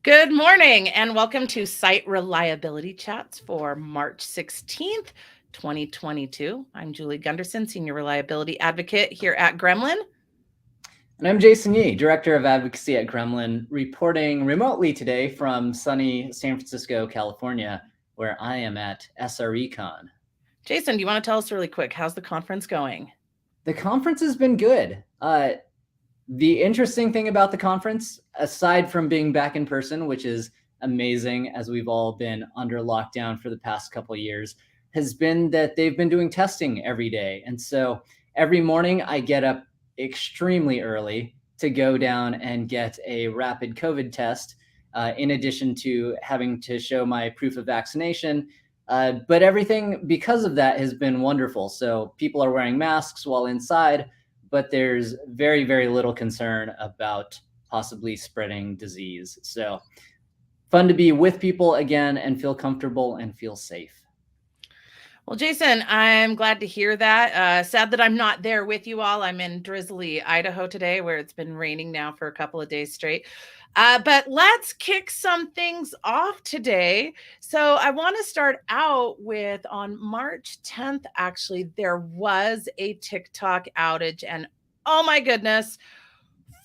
Good morning and welcome to Site Reliability Chats for March 16th, 2022. I'm Julie Gunderson, Senior Reliability Advocate here at Gremlin. And I'm Jason Yee, Director of Advocacy at Gremlin, reporting remotely today from sunny San Francisco, California, where I am at SRECon. Jason, do you want to tell us really quick, how's the conference going? The conference has been good. The interesting thing about the conference, aside from being back in person, which is amazing as we've all been under lockdown for the past couple of years, has been that they've been doing testing every day. And so every morning I get up extremely early to go down and get a rapid COVID test, in addition to having to show my proof of vaccination. But everything because of that has been wonderful. So people are wearing masks while inside, but there's very, very little concern about possibly spreading disease. So fun to be with people again and feel comfortable and feel safe. Well, Jason, I'm glad to hear that. Sad that I'm not there with you all. I'm in drizzly Idaho today, where it's been raining now for a couple of days straight. But let's kick some things off today. So I want to start out with on March 10th, actually, there was a TikTok outage. And oh my goodness,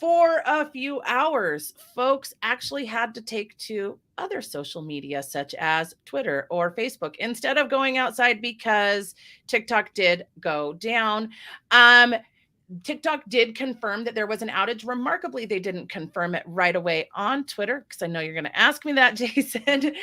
for a few hours, folks actually had to take to other social media such as Twitter or Facebook instead of going outside because TikTok did go down. TikTok did confirm that there was an outage. Remarkably, they didn't confirm it right away on Twitter, because I know you're going to ask me that, Jason.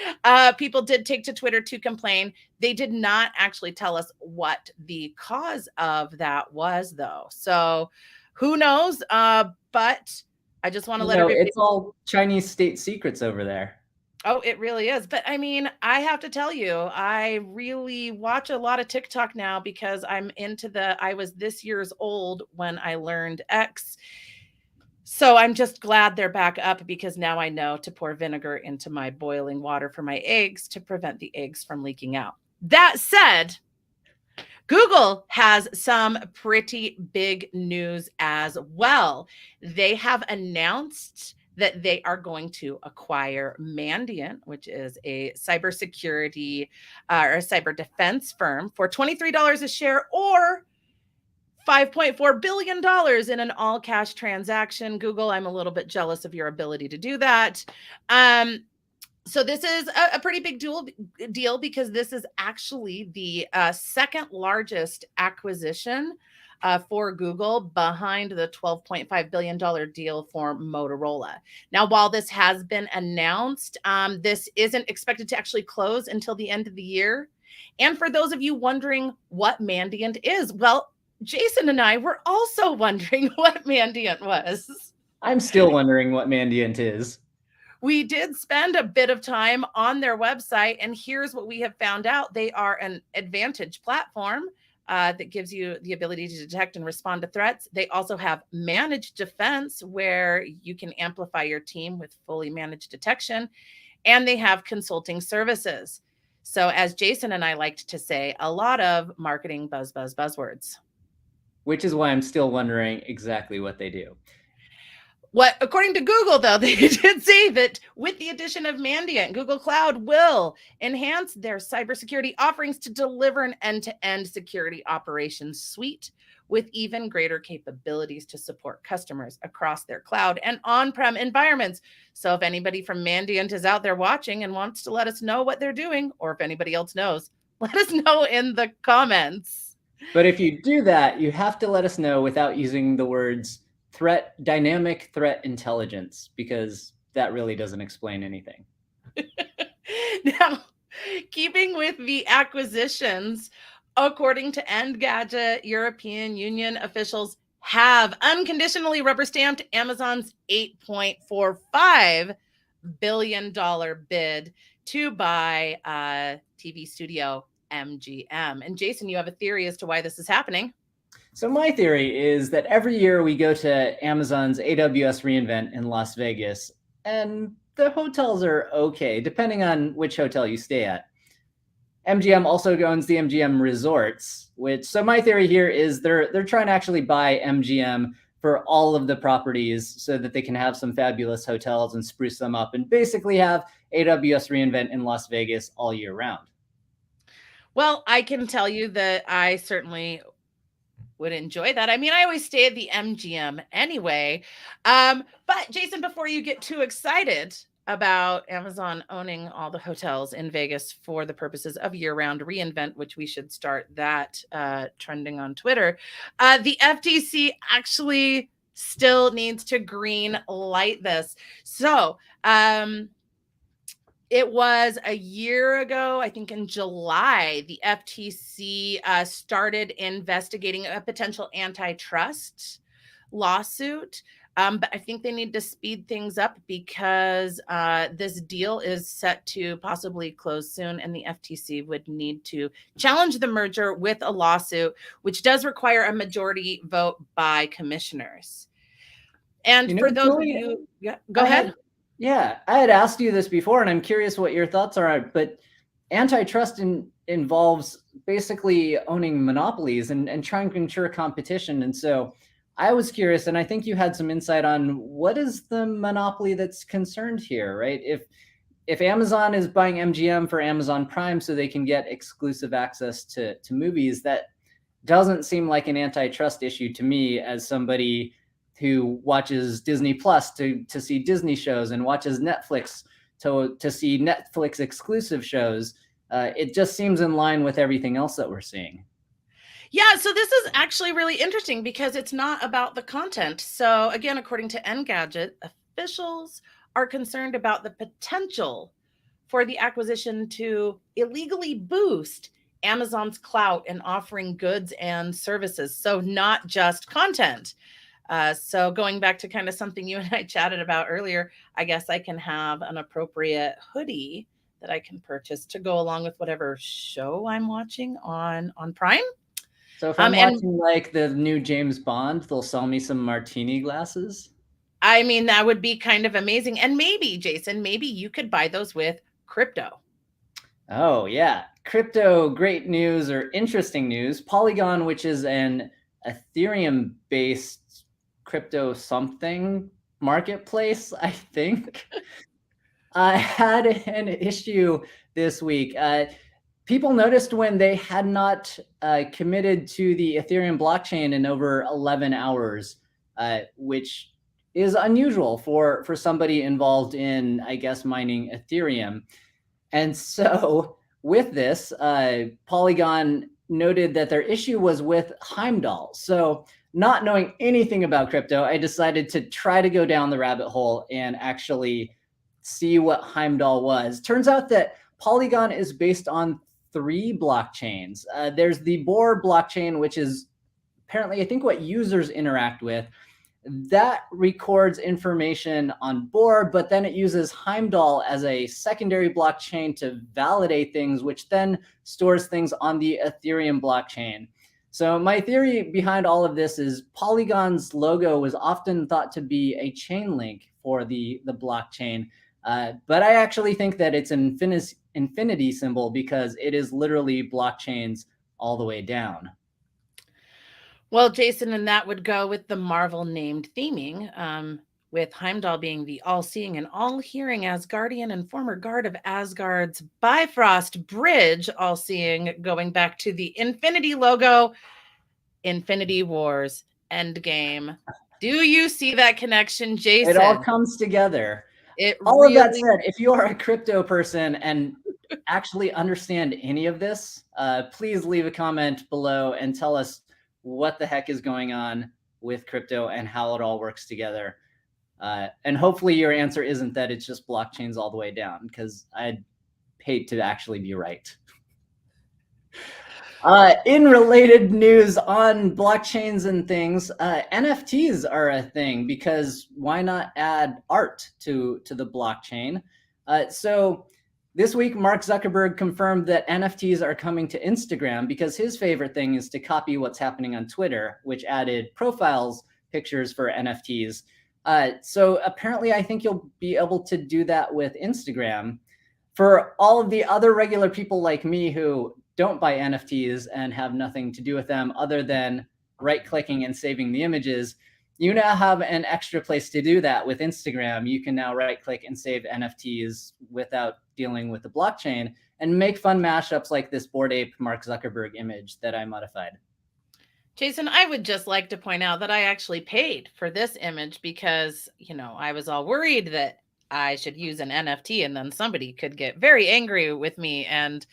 People did take to Twitter to complain. They did not actually tell us what the cause of that was, though. So who knows? But I just want to let everybody... It's all Chinese state secrets over there. Oh, it really is. But I mean, I have to tell you, I really watch a lot of TikTok now because I was this year's old when I learned X. So I'm just glad they're back up, because now I know to pour vinegar into my boiling water for my eggs to prevent the eggs from leaking out. That said, Google has some pretty big news as well. They have announced that they are going to acquire Mandiant, which is a cybersecurity or a cyber defense firm, for $23 a share or $5.4 billion in an all-cash transaction. Google, I'm a little bit jealous of your ability to do that. So this is a pretty big deal because this is actually the second largest acquisition for Google, behind the $12.5 billion deal for Motorola. Now, while this has been announced, this isn't expected to actually close until the end of the year. And for those of you wondering what Mandiant is, well, Jason and I were also wondering what Mandiant was. I'm still wondering what Mandiant is. We did spend a bit of time on their website, and here's what we have found out. They are an advantage platform that gives you the ability to detect and respond to threats. They also have managed defense, where you can amplify your team with fully managed detection. And they have consulting services. So as Jason and I liked to say, a lot of marketing buzzwords. Which is why I'm still wondering exactly what they do. According to Google, though, they did say that with the addition of Mandiant, Google Cloud will enhance their cybersecurity offerings to deliver an end-to-end security operations suite with even greater capabilities to support customers across their cloud and on-prem environments. So if anybody from Mandiant is out there watching and wants to let us know what they're doing, or if anybody else knows, let us know in the comments. But if you do that, you have to let us know without using the words dynamic threat intelligence, because that really doesn't explain anything. Now, keeping with the acquisitions, according to Engadget, European Union officials have unconditionally rubber stamped Amazon's $8.45 billion bid to buy TV studio MGM. And Jason, you have a theory as to why this is happening. So my theory is that every year we go to Amazon's AWS reInvent in Las Vegas, and the hotels are okay, depending on which hotel you stay at. MGM also owns the MGM resorts, so my theory here is they're trying to actually buy MGM for all of the properties so that they can have some fabulous hotels and spruce them up and basically have AWS reInvent in Las Vegas all year round. Well, I can tell you that I certainly would enjoy that. I mean, I always stay at the MGM anyway. But Jason, before you get too excited about Amazon owning all the hotels in Vegas for the purposes of year-round reInvent, which we should start that trending on Twitter, the FTC actually still needs to green light this. So it was a year ago, I think in July, the FTC started investigating a potential antitrust lawsuit. But I think they need to speed things up because this deal is set to possibly close soon, and the FTC would need to challenge the merger with a lawsuit, which does require a majority vote by commissioners. And for those of you, yeah, go ahead. Yeah, I had asked you this before, and I'm curious what your thoughts are. But antitrust involves basically owning monopolies and trying to ensure competition. And so I was curious, and I think you had some insight on what is the monopoly that's concerned here, right? If Amazon is buying MGM for Amazon Prime so they can get exclusive access to movies, that doesn't seem like an antitrust issue to me as somebody who watches Disney Plus to see Disney shows and watches Netflix to see Netflix exclusive shows. It just seems in line with everything else that we're seeing. Yeah, so this is actually really interesting because it's not about the content. So again, according to Engadget, officials are concerned about the potential for the acquisition to illegally boost Amazon's clout in offering goods and services. So not just content. So going back to kind of something you and I chatted about earlier, I guess I can have an appropriate hoodie that I can purchase to go along with whatever show I'm watching on Prime. So if I'm watching like the new James Bond, they'll sell me some martini glasses. I mean, that would be kind of amazing. And maybe, Jason, maybe you could buy those with crypto. Oh, yeah. Crypto, great news or interesting news. Polygon, which is an Ethereum-based crypto something marketplace, I think, had an issue this week. People noticed when they had not committed to the Ethereum blockchain in over 11 hours, which is unusual for somebody involved in, I guess, mining Ethereum. And so with this, Polygon noted that their issue was with Heimdall. So not knowing anything about crypto, I decided to try to go down the rabbit hole and actually see what Heimdall was. Turns out that Polygon is based on 3 blockchains. There's the Bohr blockchain, which is apparently, I think, what users interact with. That records information on Bohr, but then it uses Heimdall as a secondary blockchain to validate things, which then stores things on the Ethereum blockchain. So my theory behind all of this is Polygon's logo was often thought to be a chain link for the blockchain. But I actually think that it's an infinity symbol because it is literally blockchains all the way down. Well, Jason, and that would go with the Marvel named theming, with Heimdall being the all-seeing and all-hearing Asgardian and former guard of Asgard's Bifrost Bridge, all-seeing, going back to the Infinity logo, Infinity Wars, Endgame. Do you see that connection, Jason? It all comes together. All of that said, if you are a crypto person and actually understand any of this, please leave a comment below and tell us what the heck is going on with crypto and how it all works together. And hopefully your answer isn't that it's just blockchains all the way down, because I'd hate to actually be right. In related news on blockchains and things, NFTs are a thing, because why not add art to the blockchain? So this week, Mark Zuckerberg confirmed that NFTs are coming to Instagram because his favorite thing is to copy what's happening on Twitter, which added profiles pictures for NFTs. So apparently, I think you'll be able to do that with Instagram. For all of the other regular people like me who don't buy NFTs and have nothing to do with them other than right-clicking and saving the images, you now have an extra place to do that with Instagram. You can now right click and save NFTs without dealing with the blockchain and make fun mashups like this Bored Ape Mark Zuckerberg image that I modified. Jason, I would just like to point out that I actually paid for this image because, I was all worried that I should use an NFT and then somebody could get very angry with me and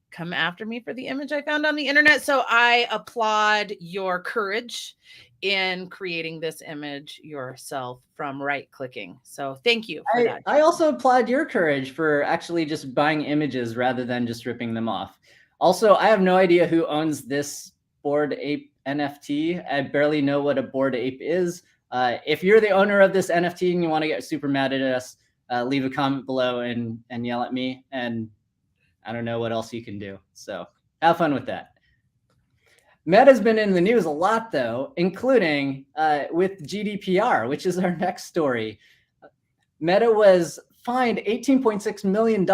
come after me for the image I found on the internet. So I applaud your courage in creating this image yourself from right clicking. So thank you for that. I also applaud your courage for actually just buying images rather than just ripping them off. Also, I have no idea who owns this Bored Ape NFT. I barely know what a Bored Ape is. If you're the owner of this NFT and you want to get super mad at us, leave a comment below and yell at me. And I don't know what else you can do. So have fun with that. Meta's been in the news a lot, though, including with GDPR, which is our next story. Meta was fined $18.6 million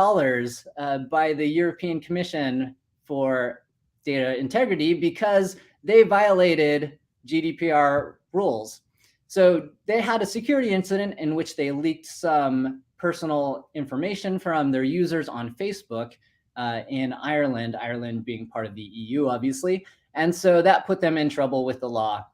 by the European Commission for data integrity because they violated GDPR rules. So they had a security incident in which they leaked some personal information from their users on Facebook in Ireland, Ireland being part of the EU, obviously. And so that put them in trouble with the law.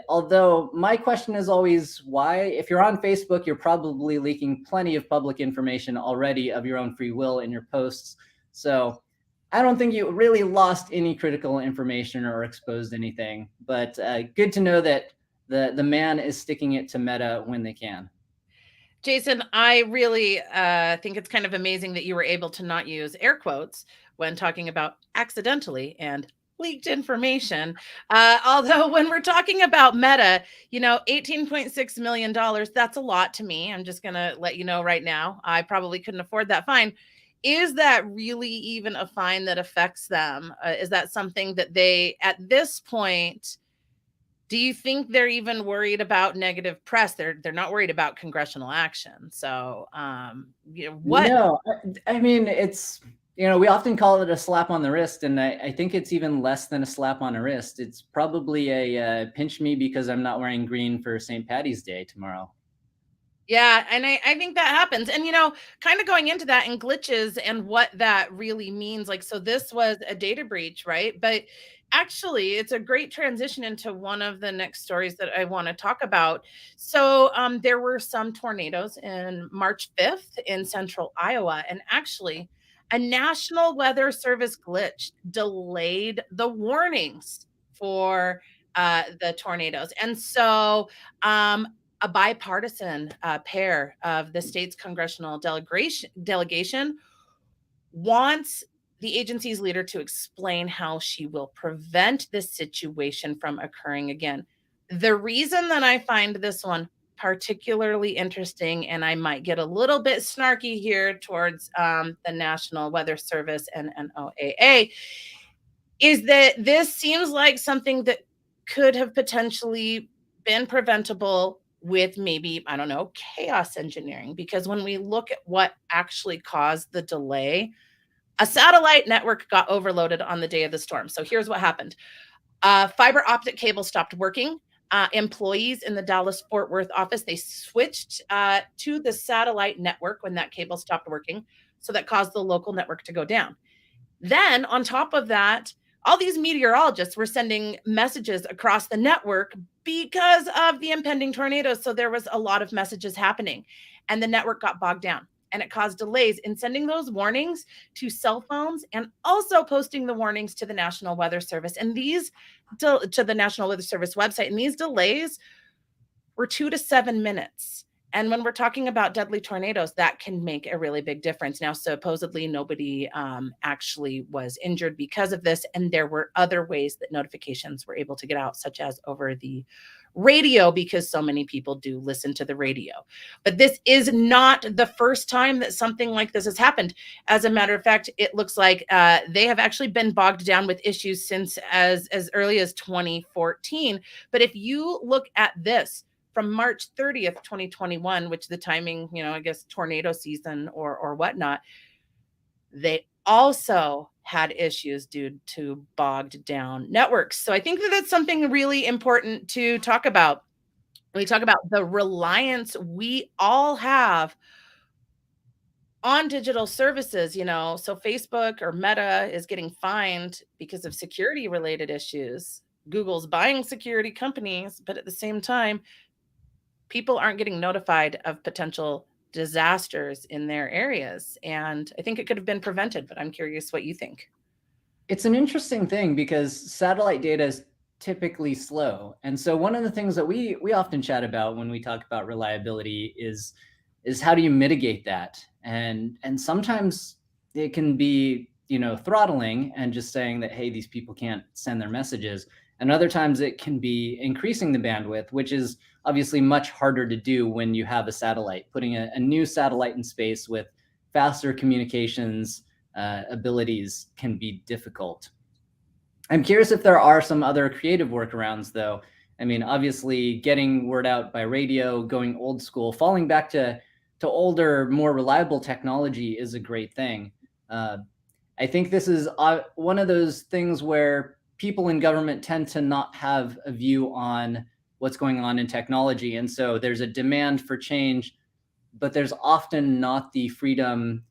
Although my question is always why? If you're on Facebook, you're probably leaking plenty of public information already of your own free will in your posts. So I don't think you really lost any critical information or exposed anything. But good to know that the man is sticking it to Meta when they can. Jason, I really think it's kind of amazing that you were able to not use air quotes when talking about accidentally and leaked information. Although when we're talking about Meta, $18.6 million, that's a lot to me. I'm just going to let you know right now. I probably couldn't afford that fine. Is that really even a fine that affects them? Is that something that they, at this point, do you think they're even worried about negative press? They're not worried about congressional action. So, what? No, I mean, it's, we often call it a slap on the wrist, and I think it's even less than a slap on the wrist. It's probably a pinch me because I'm not wearing green for St. Patty's Day tomorrow. Yeah, and I think that happens. And kind of going into that and glitches and what that really means. Like, so this was a data breach, right? But actually, it's a great transition into one of the next stories that I want to talk about. So there were some tornadoes in March 5th in central Iowa, and actually a National Weather Service glitch delayed the warnings for the tornadoes. And so a bipartisan pair of the state's congressional delegation wants the agency's leader to explain how she will prevent this situation from occurring again. The reason that I find this one particularly interesting, and I might get a little bit snarky here towards the National Weather Service and NOAA, is that this seems like something that could have potentially been preventable with maybe, I don't know, chaos engineering. Because when we look at what actually caused the delay, a satellite network got overloaded on the day of the storm. So here's what happened. Fiber optic cable stopped working. Employees in the Dallas Fort Worth office, they switched to the satellite network when that cable stopped working. So that caused the local network to go down. Then on top of that, all these meteorologists were sending messages across the network because of the impending tornadoes. So there was a lot of messages happening, and the network got bogged down, and it caused delays in sending those warnings to cell phones and also posting the warnings to the National Weather Service and to the National Weather Service website. And these delays were 2 to 7 minutes. And when we're talking about deadly tornadoes, that can make a really big difference. Now, supposedly nobody actually was injured because of this. And there were other ways that notifications were able to get out, such as over the radio, because so many people do listen to the radio. But this is not the first time that something like this has happened. As a matter of fact, it looks like they have actually been bogged down with issues since as early as 2014. But if you look at this, from March 30th, 2021, which the timing, I guess tornado season or whatnot, they also had issues due to bogged down networks. So I think that that's something really important to talk about. We talk about the reliance we all have on digital services, so Facebook or Meta is getting fined because of security related issues. Google's buying security companies, but at the same time, people aren't getting notified of potential disasters in their areas. And I think it could have been prevented, but I'm curious what you think. It's an interesting thing because satellite data is typically slow. And so one of the things that we often chat about when we talk about reliability is how do you mitigate that? And sometimes it can be, throttling and just saying that, hey, these people can't send their messages. And other times it can be increasing the bandwidth, which is obviously much harder to do when you have a satellite. Putting a new satellite in space with faster communications abilities can be difficult. I'm curious if there are some other creative workarounds, though. I mean, obviously, getting word out by radio, going old school, falling back to older, more reliable technology is a great thing. I think this is one of those things where people in government tend to not have a view on what's going on in technology. And so there's a demand for change, but there's often not the freedom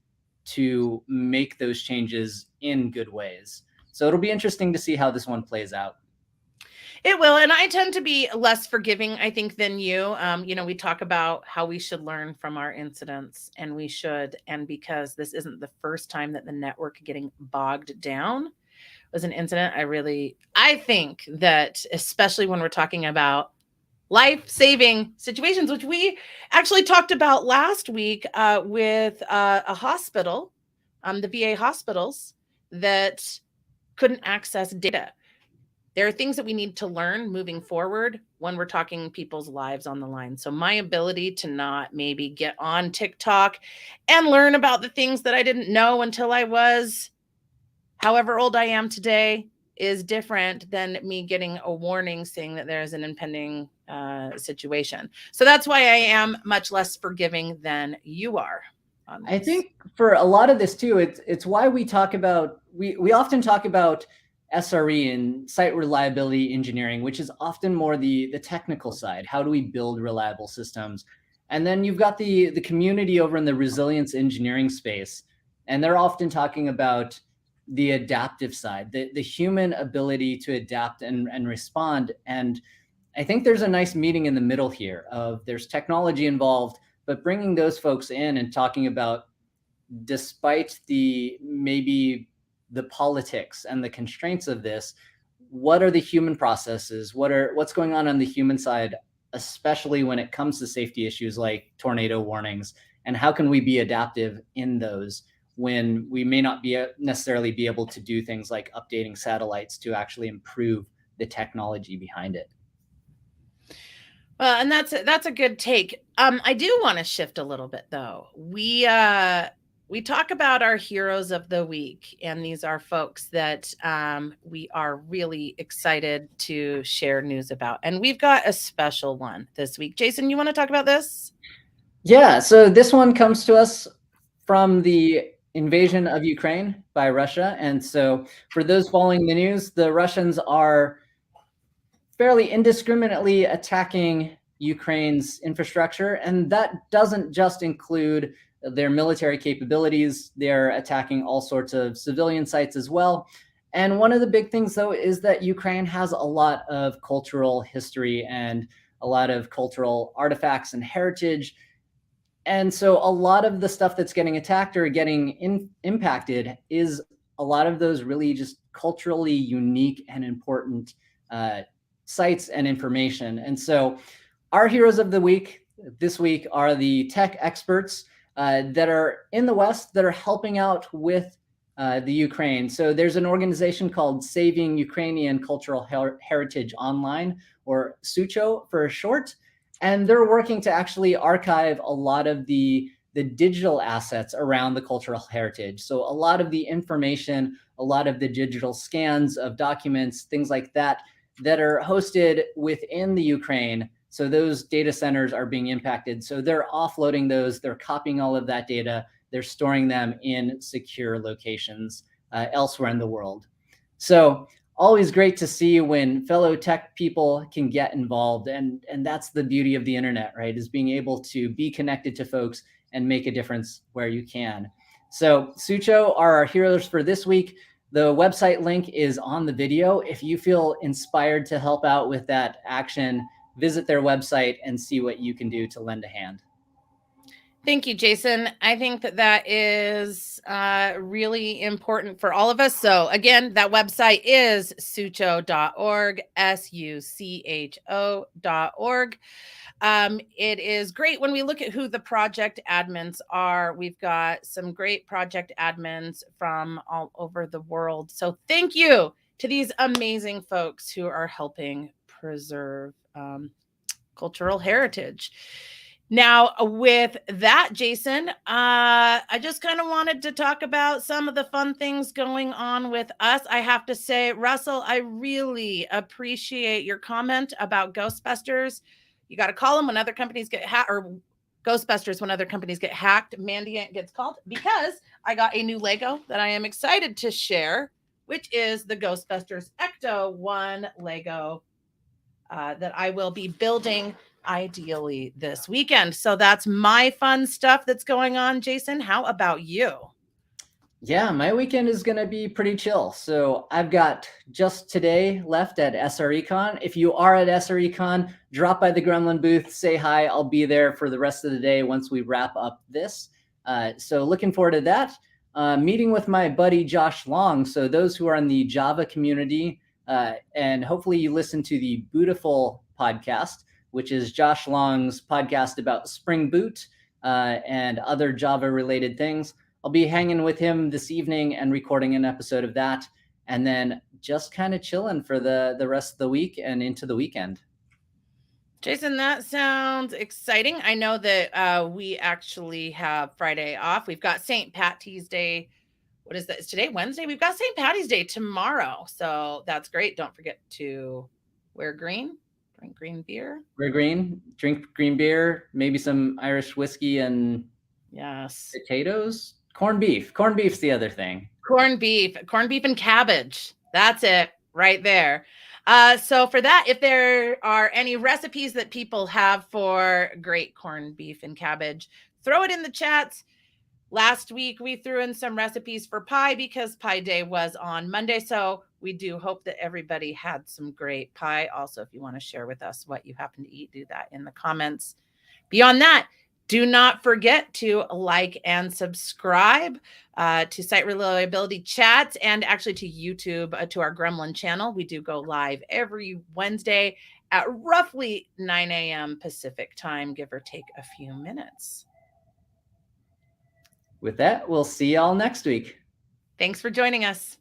to make those changes in good ways. So it'll be interesting to see how this one plays out. It will. And I tend to be less forgiving, I think, than you. We talk about how we should learn from our incidents, and we should. And because this isn't the first time that the network getting bogged down was an incident, I think that, especially when we're talking about life-saving situations, which we actually talked about last week with a hospital, the VA hospitals that couldn't access data. There are things that we need to learn moving forward when we're talking people's lives on the line. So my ability to not maybe get on TikTok and learn about the things that I didn't know until I was however old I am today is different than me getting a warning saying that there's an impending situation. So that's why I am much less forgiving than you are on this. I think for a lot of this too, it's why we talk about, we often talk about SRE and site reliability engineering, which is often more the technical side. How do we build reliable systems? And then you've got the community over in the resilience engineering space, and they're often talking about the adaptive side, the human ability to adapt and respond. And I think there's a nice meeting in the middle here of there's technology involved, but bringing those folks in and talking about, despite maybe the politics and the constraints of this, what are the human processes? What's going on the human side, especially when it comes to safety issues like tornado warnings, and how can we be adaptive in those when we may not necessarily be able to do things like updating satellites to actually improve the technology behind it. Well, and that's a good take. I do want to shift a little bit though. We talk about our heroes of the week, and these are folks that we are really excited to share news about. And we've got a special one this week. Jason, you want to talk about this? Yeah, so this one comes to us from the invasion of Ukraine by Russia. And so for those following the news, the Russians are fairly indiscriminately attacking Ukraine's infrastructure. And that doesn't just include their military capabilities. They're attacking all sorts of civilian sites as well. And one of the big things, though, is that Ukraine has a lot of cultural history and a lot of cultural artifacts and heritage. And so a lot of the stuff that's getting attacked or getting impacted is a lot of those really just culturally unique and important sites and information. And so our heroes of the week this week are the tech experts that are in the West that are helping out with the Ukraine. So there's an organization called Saving Ukrainian Cultural Heritage Online, or SUCHO for short. And they're working to actually archive a lot of the digital assets around the cultural heritage. So a lot of the information, a lot of the digital scans of documents, things like that, that are hosted within the Ukraine. So those data centers are being impacted. So they're offloading those, they're copying all of that data, they're storing them in secure locations elsewhere in the world. So always great to see when fellow tech people can get involved. And that's the beauty of the internet, right? Is being able to be connected to folks and make a difference where you can. So Sucho are our heroes for this week. The website link is on the video. If you feel inspired to help out with that action, visit their website and see what you can do to lend a hand. Thank you, Jason. I think that is really important for all of us. So again, that website is sucho.org, sucho.org. It is great when we look at who the project admins are. We've got some great project admins from all over the world. So thank you to these amazing folks who are helping preserve cultural heritage. Now, with that, Jason, I just kind of wanted to talk about some of the fun things going on with us. I have to say, Russell, I really appreciate your comment about Ghostbusters. You got to call them when other companies get hacked, or Ghostbusters when other companies get hacked. Mandiant gets called, because I got a new Lego that I am excited to share, which is the Ghostbusters Ecto 1 Lego that I will be building ideally this weekend. So that's my fun stuff that's going on. Jason, how about you? Yeah, my weekend is going to be pretty chill. So I've got just today left at SRECon. If you are at SRECon, drop by the Gremlin booth, say hi. I'll be there for the rest of the day once we wrap up this. So looking forward to that. Meeting with my buddy Josh Long. So those who are in the Java community, and hopefully you listen to the Bootiful podcast, which is Josh Long's podcast about Spring Boot and other Java related things. I'll be hanging with him this evening and recording an episode of that, and then just kind of chilling for the rest of the week and into the weekend. Jason, that sounds exciting. I know that we actually have Friday off. We've got St. Patty's Day. What is that? Is today Wednesday? We've got St. Patty's Day tomorrow. So that's great. Don't forget to wear green, drink green beer. Wear green, drink green beer, maybe some Irish whiskey and yes, potatoes. Corned beef. Corned beef's the other thing. Corned beef and cabbage. That's it right there. So for that, if there are any recipes that people have for great corned beef and cabbage, throw it in the chats. Last week, we threw in some recipes for pie because Pie Day was on Monday. So we do hope that everybody had some great pie. Also, if you want to share with us what you happen to eat, do that in the comments. Beyond that, do not forget to like and subscribe to Site Reliability Chats, and actually to YouTube, to our Gremlin channel. We do go live every Wednesday at roughly 9 a.m. Pacific time, give or take a few minutes. With that, we'll see y'all next week. Thanks for joining us.